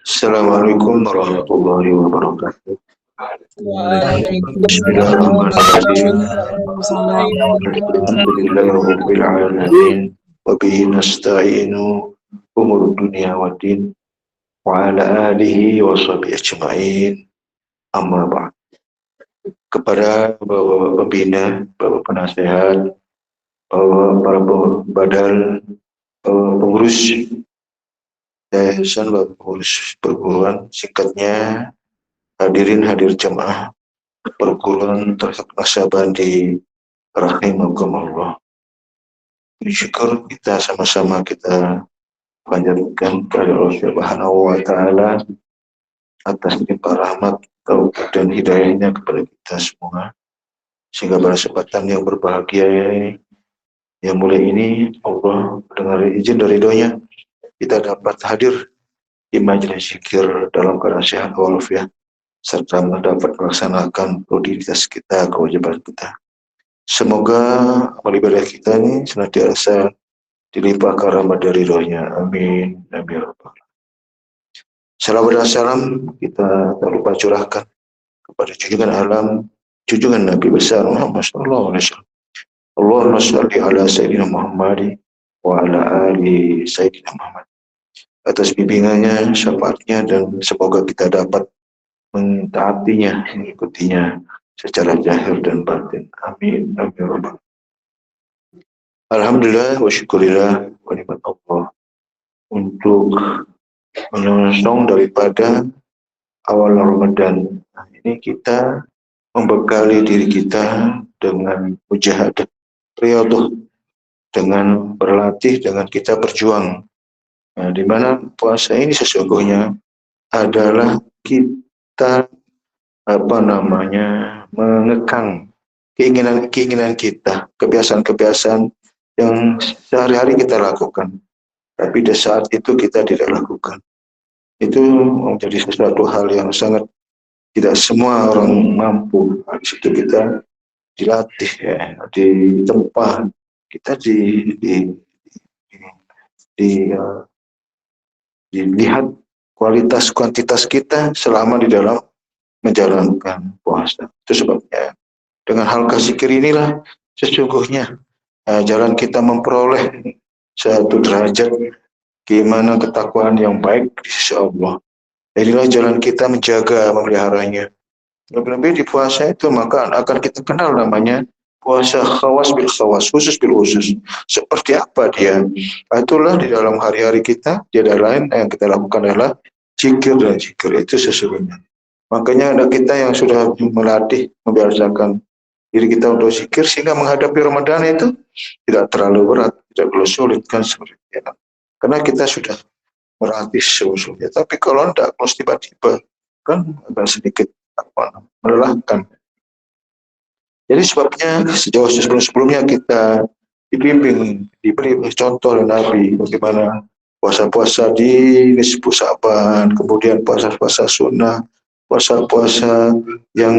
Assalamualaikum warahmatullahi wabarakatuh. Waalaikumsalam Bismillahirrahmanirrahim. warahmatullahi wabarakatuh. Alhamdulillahirabbil alamin wa bihi nasta'inu umur dunya waddin wa ala alihi wa sahbihi ajma'in. Amma ba'd. Kepada Bapak pembina, Bapak penasehat, para badal, pengurus yayasan, Bapak pengurus perguruan, singkatnya hadir jamaah perguruan Nasabandi rahimakumullah. Syukur kita sama-sama kita panjatkan kepada Allah Subhanahu wa taala atas limpah rahmat, taufik dan hidayahnya kepada kita semua, sehingga pada kesempatan yang berbahagia yang mulia ini Allah dengan izin dan ridhonya kita dapat hadir di majelis zikir dalam keadaan sehat walafiat serta dapat melaksanakan rutinitas kita, kewajiban kita. Semoga amal ibadah kita ini senantiasa dilimpahkan rahmat dari ridhonya. Amin. Amin. Salam dan salam kita tak lupa curahkan kepada junjungan alam, junjungan Nabi besar Muhammad sallallahu alaihi wasallam. Allahumma shalli ala sayyidina Muhammad wa ala ali sayyidina Muhammad. Atas bimbingannya, syafaatnya, dan semoga kita dapat mentaatinya, mengikutinya secara zahir dan batin. Amin. Amin. Alhamdulillah wa syukurillah wa nikmat Allah untuk menyongsong daripada awal Ramadan. Nah, ini kita membekali diri kita dengan mujahadah, riyadhah, dengan berlatih, dengan kita berjuang. Nah, di mana puasa ini sesungguhnya adalah kita mengekang keinginan kita, kebiasaan-kebiasaan yang sehari-hari kita lakukan, tapi di saat itu kita tidak lakukan. Itu menjadi sesuatu hal yang sangat tidak semua orang mampu. Di situ kita dilatih, ya, ditempa, kita dilihat kualitas kuantitas kita selama di dalam menjalankan puasa. Itu sebabnya dengan hal zikir inilah sesungguhnya jalan kita memperoleh satu derajat keimanan ketakwaan yang baik di sisi Allah. Inilah jalan kita menjaga, memeliharanya. Lebih-lebih di puasa itu maka akan kita kenal namanya puasa khawas bil khawas, khusus bil khusus. Seperti apa dia? Itulah di dalam hari-hari kita, tiada lain yang kita lakukan adalah zikir dan zikir itu sesungguhnya. Makanya ada kita yang sudah melatih, membiasakan diri kita untuk zikir sehingga menghadapi Ramadan itu tidak terlalu berat, tidak terlalu sulit kan seperti itu. Karena kita sudah melatih seusulnya. Tapi kalau tidak, kalau tiba-tiba kan agak sedikit melelahkan. Jadi sebabnya sejauh sebelum-sebelumnya kita dibimbing, diberi contoh oleh Nabi bagaimana puasa-puasa di nisfu Sa'ban, kemudian puasa-puasa sunnah, puasa-puasa yang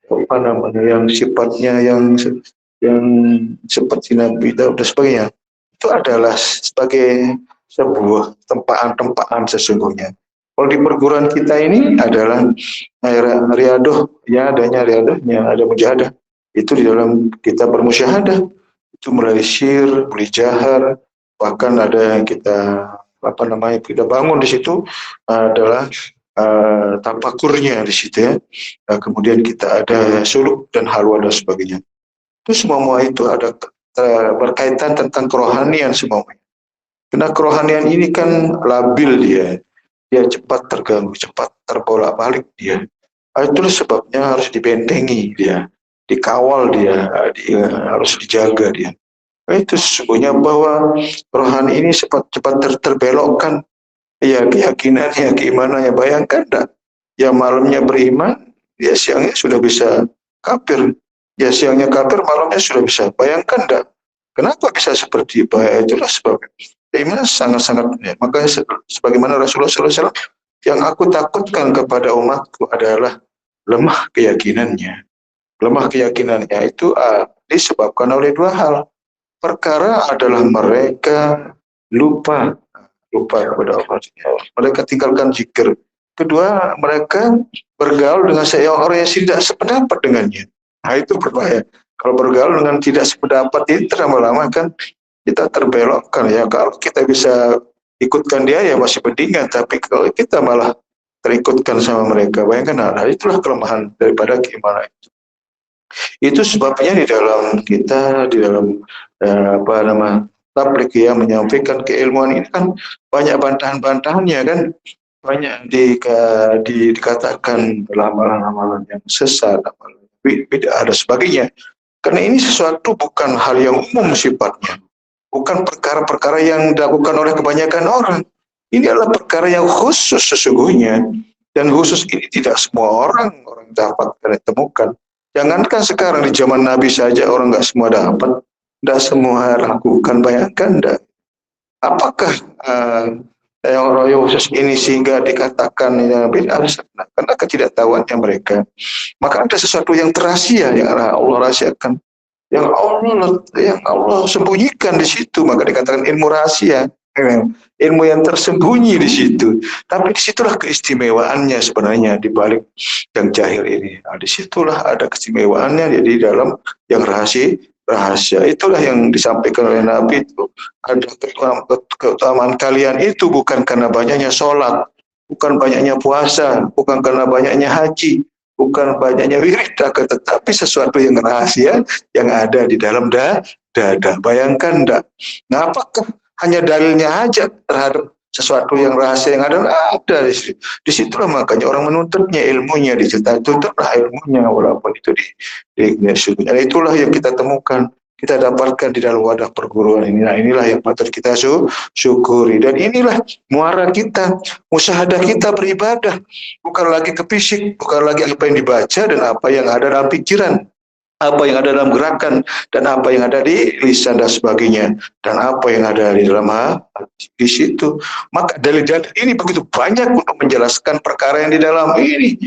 yang sifatnya yang seperti Nabi Daud dan sebagainya. Itu adalah sebagai sebuah tempaan-tempaan sesungguhnya. Kalau di perguruan kita ini adalah riadoh, ya adanya riadohnya, ada mujahadah. Itu di dalam kita bermusyahadah. Itu mulai syir, mulai jahar, bahkan ada yang kita kita bangun di situ adalah tafakurnya di situ ya. Kemudian kita ada suluk dan halwa dan sebagainya. Itu semua itu ada berkaitan tentang kerohanian semuanya. Karena kerohanian ini kan labil dia cepat terganggu, cepat terbolak-balik dia. Itulah sebabnya harus dibentengi dia, dikawal dia, harus dijaga dia. Itu sesungguhnya bahwa rohani ini cepat terbelokkan. Ya keyakinannya, keimanannya, bayangkan tak? Ya malamnya beriman, ya siangnya sudah bisa kafir. Ya siangnya kafir, malamnya sudah bisa. Bayangkan tak? Kenapa bisa seperti itu? Itulah sebabnya. Iman sangat-sangat, ya. Makanya sebagaimana Rasulullah SAW, yang aku takutkan kepada umatku adalah lemah keyakinannya. Lemah keyakinannya itu disebabkan oleh dua hal. Perkara adalah mereka lupa lupa kepada Allah. Mereka tinggalkan zikir. Kedua, mereka bergaul dengan orang yang tidak sependapat dengannya. Nah, itu berbahaya. Kalau bergaul dengan tidak sependapat itu lama-lama kan kita terbelokkan ya. Kalau kita bisa ikutkan dia ya masih mendingan, tapi kalau kita malah terikutkan sama mereka, bayangkan, nah itulah kelemahan daripada keimanan itu. Itu sebabnya di dalam kita, di dalam tabligh ya, menyampaikan keilmuan ini kan banyak bantahan-bantahannya kan, banyak dikatakan amalan-amalan yang sesat, amalan bid'ah ada sebagainya. Karena ini sesuatu bukan hal yang umum sifatnya, bukan perkara-perkara yang dilakukan oleh kebanyakan orang. Ini adalah perkara yang khusus sesungguhnya, dan khusus ini tidak semua orang dapatkan dan temukan. Jangankan sekarang di zaman Nabi saja orang nggak semua dapat, nggak semua lakukan. Bayangkan, enggak. Apakah yang khusus ini sehingga dikatakan bid'ah? Karena ketidaktahuannya mereka. Maka ada sesuatu yang terrahasia yang Allah rahasiakan, yang Allah sembunyikan di situ, maka dikatakan ilmu rahasia. Ilmu yang tersembunyi di situ. Tapi disitulah keistimewaannya sebenarnya di balik yang jahil ini. Nah, disitulah ada keistimewaannya di dalam yang rahasia. Itulah yang disampaikan oleh Nabi itu. Ada keutamaan kalian itu bukan karena banyaknya sholat, bukan banyaknya puasa, bukan karena banyaknya haji, bukan banyaknya wirid, tetapi sesuatu yang rahasia yang ada di dalam dada. Bayangkan enggak? Nah, apakah hanya dalilnya aja terhadap sesuatu yang rahasia yang ada di situ. Disitulah makanya orang menuntutnya ilmunya, dituntutlah ilmunya walaupun itu di itulah yang kita temukan, kita dapatkan di dalam wadah perguruan ini. Nah, inilah yang patut kita syukuri, dan inilah muara kita, musyahadah kita beribadah, bukan lagi ke fisik, bukan lagi apa yang dibaca dan apa yang ada dalam pikiran, apa yang ada dalam gerakan, dan apa yang ada di lisan dan sebagainya, dan apa yang ada di dalam hati di situ. Maka dalil-dalil ini begitu banyak untuk menjelaskan perkara yang di dalam ini.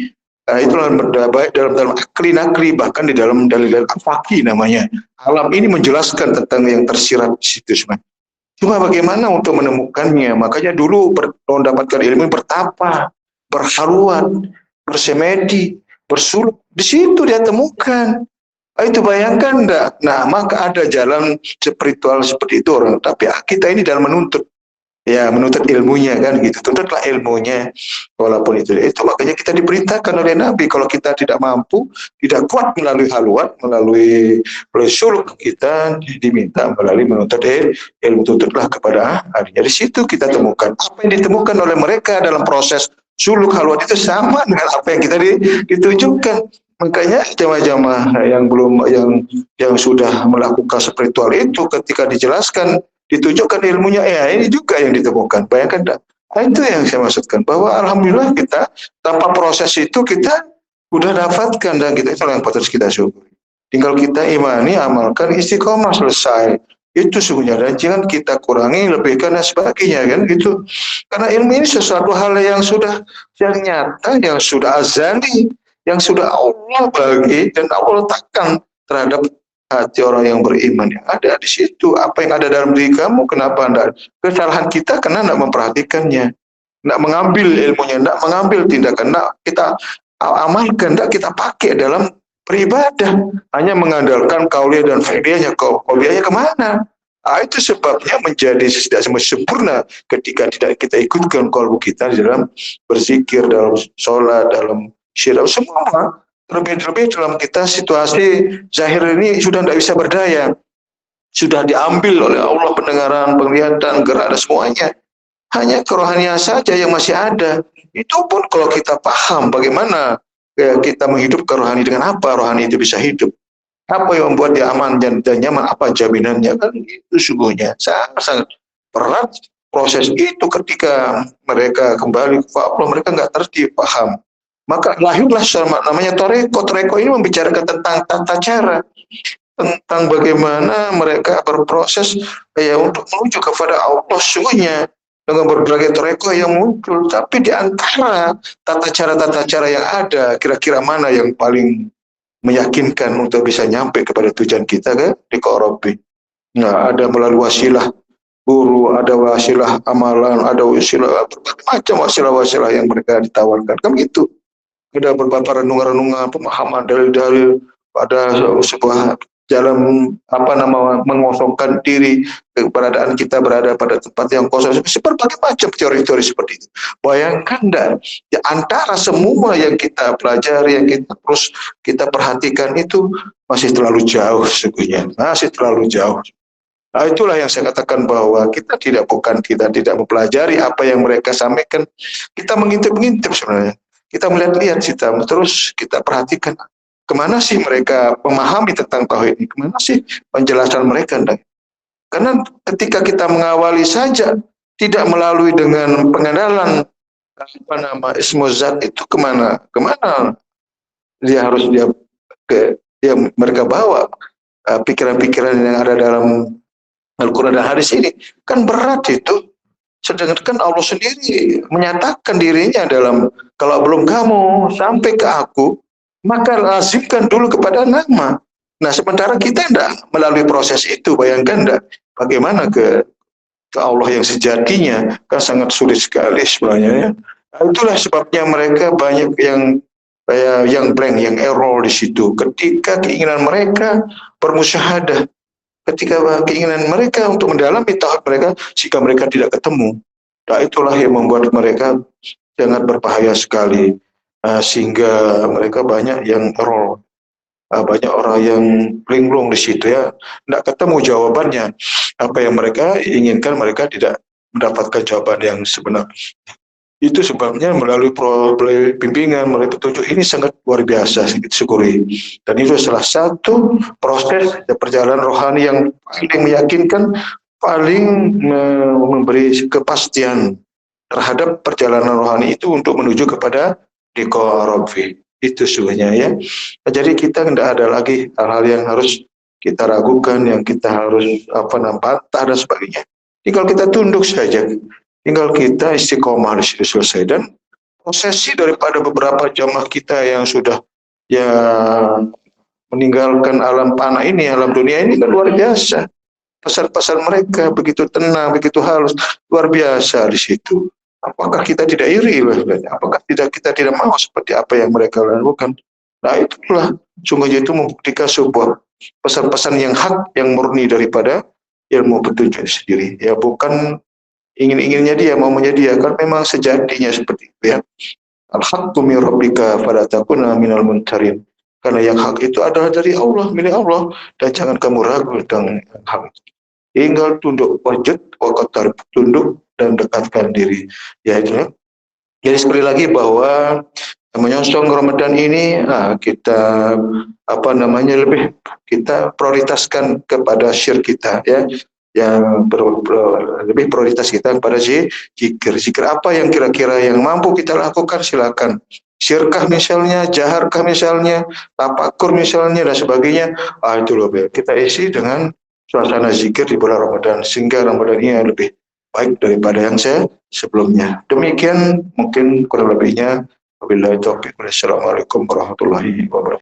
Nah, itulah baik dalam akli-nakli, bahkan di dalam dalil-dalil afaki namanya. Alam ini menjelaskan tentang yang tersirat di situ sebenarnya. Cuma bagaimana untuk menemukannya? Makanya dulu mendapatkan ilmu bertapa, berhaluat, bersemedi, bersuluk. Di situ dia temukan. Itu bayangkan enggak? Nah, maka ada jalan spiritual seperti itu orang. Tapi kita ini dalam menuntut ilmunya kan gitu. Tuntutlah ilmunya walaupun itu. Makanya kita diperintahkan oleh Nabi, kalau kita tidak mampu, tidak kuat melalui haluat, melalui suluk, kita diminta melalui menuntut ilmu. Tuntutlah kepada ahlinya. Di situ kita temukan apa yang ditemukan oleh mereka dalam proses suluk haluat itu sama dengan apa yang kita ditunjukkan. Makanya jamaah-jamaah yang sudah melakukan spiritual itu, ketika dijelaskan, ditunjukkan ilmunya, ini juga yang ditemukan. Bayangkan tak? Nah, itu yang saya maksudkan, bahwa alhamdulillah kita tanpa proses itu kita sudah dapatkan, dan kita itu yang patut kita syukuri. Tinggal kita imani, amalkan, istiqomah, selesai. Itu sungguhnya, dan jangan kita kurangi, lebihkan dan sebagainya kan gitu. Karena ilmu ini sesuatu hal yang sudah yang nyata, yang sudah azali, yang sudah Allah bagi dan Allah letakkan terhadap hati orang yang beriman yang ada di situ. Apa yang ada dalam diri kamu, kenapa anda? Kesalahan kita karena tidak memperhatikannya, tidak mengambil ilmunya, tidak mengambil tindakan, tidak kita amalkan, tidak kita pakai dalam beribadah, hanya mengandalkan kauliah dan fi'liyahnya. Kauliahnya kemana? Itu sebabnya menjadi tidak sempurna ketika tidak kita ikutkan kalbu kita dalam berzikir, dalam sholat, dalam syirak, semua. Terlebih-lebih dalam kita situasi zahir ini sudah tidak bisa berdaya, sudah diambil oleh Allah pendengaran, penglihatan, gerak dan semuanya. Hanya kerohanian saja yang masih ada. Itu pun kalau kita paham bagaimana kita menghidupkan rohani, dengan apa rohani itu bisa hidup, apa yang membuat dia aman dan nyaman, apa jaminannya, kan itu sungguhnya sangat berat proses itu. Ketika mereka kembali ke Allah, mereka nggak tertib paham, maka lahirlah namanya toreko. Toreko ini membicarakan tentang tata cara, tentang bagaimana mereka berproses untuk menuju kepada Allah sungguhnya, dengan berbagai toreko yang muncul. Tapi di antara tata cara yang ada, kira-kira mana yang paling meyakinkan untuk bisa nyampe kepada tujuan kita kan? Di Qorobi. Nah, ada melalui wasilah, guru, ada wasilah amalan, ada wasilah berbagai macam wasilah-wasilah yang mereka ditawarkan. Kan gitu. Ada beberapa renungan-renungan, pemahaman dalil-dalil, ada sebuah jalan mengosongkan diri, keberadaan kita berada pada tempat yang kosong, berbagai macam teori-teori seperti itu. Bayangkan dan ya, antara semua yang kita pelajari, yang kita terus kita perhatikan itu masih terlalu jauh sesungguhnya, masih terlalu jauh. Nah, itulah yang saya katakan bahwa kita tidak mempelajari apa yang mereka sampaikan, kita mengintip-ngintip sebenarnya. Kita melihat-lihat, terus kita perhatikan kemana sih mereka memahami tentang tauhid ini, kemana sih penjelasan mereka. Karena ketika kita mengawali saja tidak melalui dengan pengenalan ismu zat itu kemana mereka bawa pikiran-pikiran yang ada dalam Al-Quran dan hadis ini, kan berat itu. Sedangkan Allah sendiri menyatakan dirinya dalam, kalau belum kamu sampai ke aku, maka lazimkan dulu kepada nama. Nah, sementara kita tidak melalui proses itu, bayangkan enggak, bagaimana ke Allah yang sejatinya, kan sangat sulit sekali sebenarnya. Ya. Nah, itulah sebabnya mereka banyak yang blank, yang error di situ. Ketika keinginan mereka bermusyahadah, ketika keinginan mereka untuk mendalami tauhid mereka, jika mereka tidak ketemu, nah itulah yang membuat mereka sangat berbahaya sekali, sehingga mereka banyak yang error, banyak orang yang linglung di situ ya, tidak ketemu jawabannya, apa yang mereka inginkan, mereka tidak mendapatkan jawaban yang sebenar. Itu sebabnya melalui bimbingan, melalui petunjuk ini sangat luar biasa, kita syukuri. Dan itu salah satu proses perjalanan rohani yang paling meyakinkan, paling memberi kepastian terhadap perjalanan rohani itu untuk menuju kepada liqa rabbi. Itu sebenarnya ya. Jadi kita tidak ada lagi hal-hal yang harus kita ragukan, yang kita harus bantah dan sebagainya. Tinggal kita tunduk saja. Tinggal kita istiqomah di situ selesai. Dan prosesi daripada beberapa jamaah kita yang sudah ya meninggalkan alam panah ini, alam dunia ini kan luar biasa. Pesan-pesan mereka begitu tenang, begitu halus, luar biasa di situ. Apakah kita tidak iri? Apakah kita tidak mau seperti apa yang mereka lakukan? Nah, itulah sungguhnya itu membuktikan sebuah pesan-pesan yang hak, yang murni daripada ilmu petunjuk sendiri. Ya, bukan ingin-inginnya dia, maunya dia, kan memang sejatinya seperti itu ya. Al-haqqu min rabbika fala takuna minal muntarin. Karena yang hak itu adalah dari Allah, milik Allah, dan jangan kamu ragu tentang hak itu. Tinggal tunduk wajud, waqatar, tunduk dan dekatkan diri. Ya itu ya. Jadi sekali lagi bahwa menyongsong Ramadan ini kita lebih kita prioritaskan kepada syirik kita ya. Yang lebih prioritas kita kepada zikir apa yang kira-kira yang mampu kita lakukan, silakan. Syirkah misalnya, jaharkah misalnya, tafakur misalnya dan sebagainya, itu loh kita isi dengan suasana zikir di bulan Ramadan, sehingga Ramadan ini lebih baik daripada yang sebelumnya. Demikian mungkin kurang lebihnya. Wabillahi taufiq. Wassalamualaikum warahmatullahi wabarakatuh.